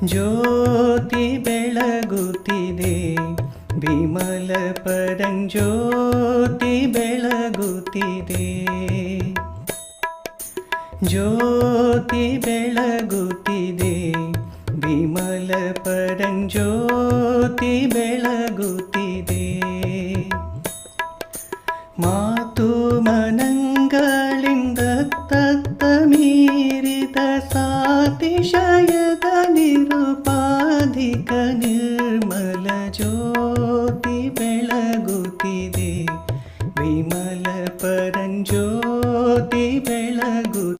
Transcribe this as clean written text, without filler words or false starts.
ಜ್ಯೋತಿ ಬೆಳಗುತ್ತಿದೆ, ವಿಮಲ ಪರಂಜ್ಯೋತಿ ಬೆಳಗುತ್ತಿದೆ. ಜ್ಯೋತಿ ಬೆಳಗುತ್ತಿದೆ, ವಿಮಲ ಪರಂಜ್ಯೋತಿ ಬೆಳಗುತ್ತಿದೆ. ಮಾತು ಮನಗಳಿಂದ ತತ್ತ ಮೀರಿದ ಸಾತಿಶಯದ ನಿರುಪಾಧಿಕ ನಿರ್ಮಲ ಜ್ಯೋತಿ ಬೆಳಗುತ್ತಿದೆ, ವಿಮಲ ಪರಂಜ್ಯೋತಿ ಬೆಳಗುತ್ತಿದೆ.